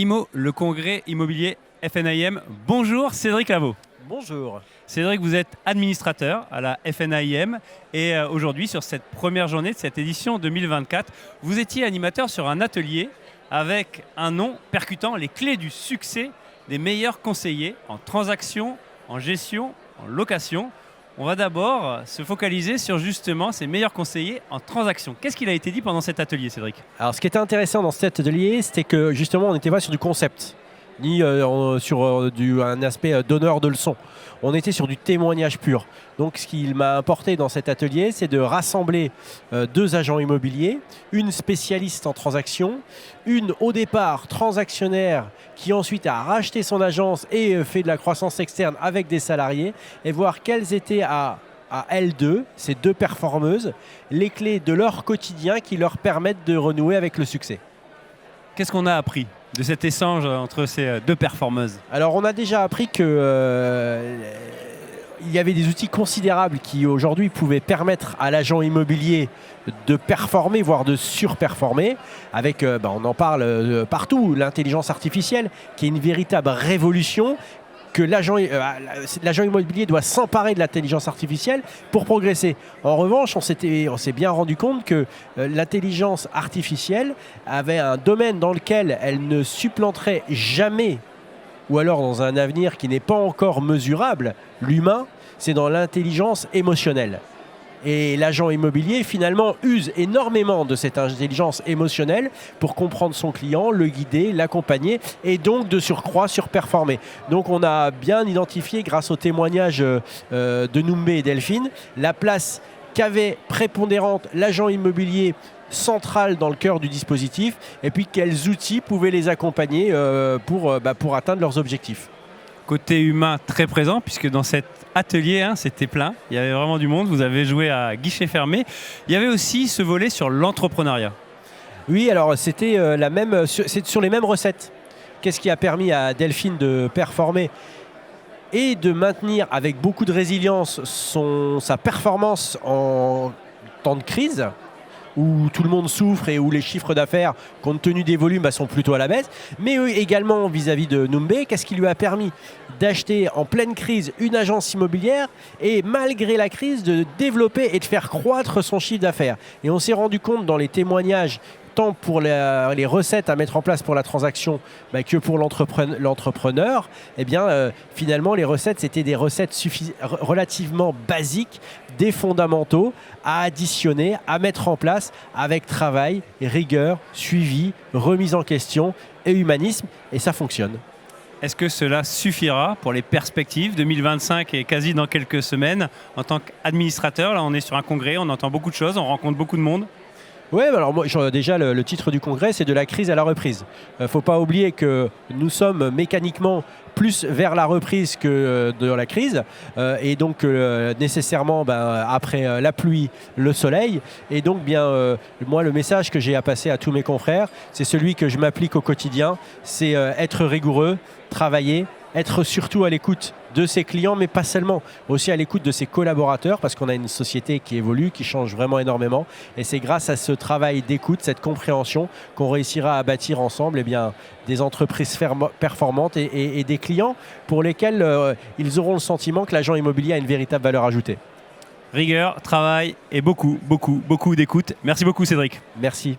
IMO, le congrès immobilier FNAIM. Bonjour Cédric Lavaux. Bonjour. Cédric, vous êtes administrateur à la FNAIM et aujourd'hui, sur cette première journée de cette édition 2024, vous étiez animateur sur un atelier avec un nom percutant, les clés du succès des meilleurs conseillers en transaction, en gestion, en location. On va d'abord se focaliser sur justement ces meilleurs conseillers en transaction. Qu'est-ce qu'il a été dit pendant cet atelier, Cédric? Alors, ce qui était intéressant dans cet atelier, c'était que justement, on n'était pas sur du concept, ni sur un aspect donneur de leçons. On était sur du témoignage pur. Donc, ce qu'il m'a apporté dans cet atelier, c'est de rassembler deux agents immobiliers, une spécialiste en transaction, une au départ transactionnaire qui ensuite a racheté son agence et fait de la croissance externe avec des salariés, et voir quelles étaient à elles deux, ces deux performeuses, les clés de leur quotidien qui leur permettent de renouer avec le succès. Qu'est-ce qu'on a appris de cet échange entre ces deux performeuses? Alors, on a déjà appris que il y avait des outils considérables qui aujourd'hui pouvaient permettre à l'agent immobilier de performer, voire de surperformer, avec, on en parle partout, l'intelligence artificielle, qui est une véritable révolution, que l'agent immobilier doit s'emparer de l'intelligence artificielle pour progresser. En revanche, on s'est bien rendu compte que l'intelligence artificielle avait un domaine dans lequel elle ne supplanterait jamais, ou alors dans un avenir qui n'est pas encore mesurable, l'humain, c'est dans l'intelligence émotionnelle. Et l'agent immobilier, finalement, use énormément de cette intelligence émotionnelle pour comprendre son client, le guider, l'accompagner et donc de surcroît surperformer. Donc on a bien identifié, grâce au témoignage de Noumbé et Delphine, la place qu'avait prépondérante l'agent immobilier central dans le cœur du dispositif, et puis quels outils pouvaient les accompagner pour atteindre leurs objectifs. Côté humain très présent, puisque dans cet atelier, c'était plein. Il y avait vraiment du monde. Vous avez joué à guichet fermé. Il y avait aussi ce volet sur l'entrepreneuriat. Oui, alors c'était c'est sur les mêmes recettes. Qu'est-ce qui a permis à Delphine de performer et de maintenir avec beaucoup de résilience sa performance en temps de crise, où tout le monde souffre et où les chiffres d'affaires, compte tenu des volumes, sont plutôt à la baisse. Mais également vis-à-vis de Noumbé, qu'est-ce qui lui a permis d'acheter en pleine crise une agence immobilière et malgré la crise de développer et de faire croître son chiffre d'affaires. Et on s'est rendu compte dans les témoignages, tant pour les recettes à mettre en place pour la transaction que pour l'entrepreneur, finalement les recettes, c'était des recettes relativement basiques, des fondamentaux à additionner, à mettre en place avec travail, rigueur, suivi, remise en question et humanisme, et ça fonctionne. Est-ce que cela suffira pour les perspectives 2025 et quasi dans quelques semaines? En tant qu'administrateur, là on est sur un congrès, on entend beaucoup de choses, on rencontre beaucoup de monde. Oui, alors déjà le titre du congrès, c'est de la crise à la reprise. Il ne faut pas oublier que nous sommes mécaniquement plus vers la reprise que de la crise, et donc nécessairement après la pluie, le soleil. Et donc moi, le message que j'ai à passer à tous mes confrères, c'est celui que je m'applique au quotidien, c'est être rigoureux, travailler, être surtout à l'écoute de ses clients, mais pas seulement, aussi à l'écoute de ses collaborateurs, parce qu'on a une société qui évolue, qui change vraiment énormément. Et c'est grâce à ce travail d'écoute, cette compréhension, qu'on réussira à bâtir ensemble des entreprises performantes et des clients pour lesquels ils auront le sentiment que l'agent immobilier a une véritable valeur ajoutée. Rigueur, travail et beaucoup d'écoute. Merci beaucoup, Cédric. Merci.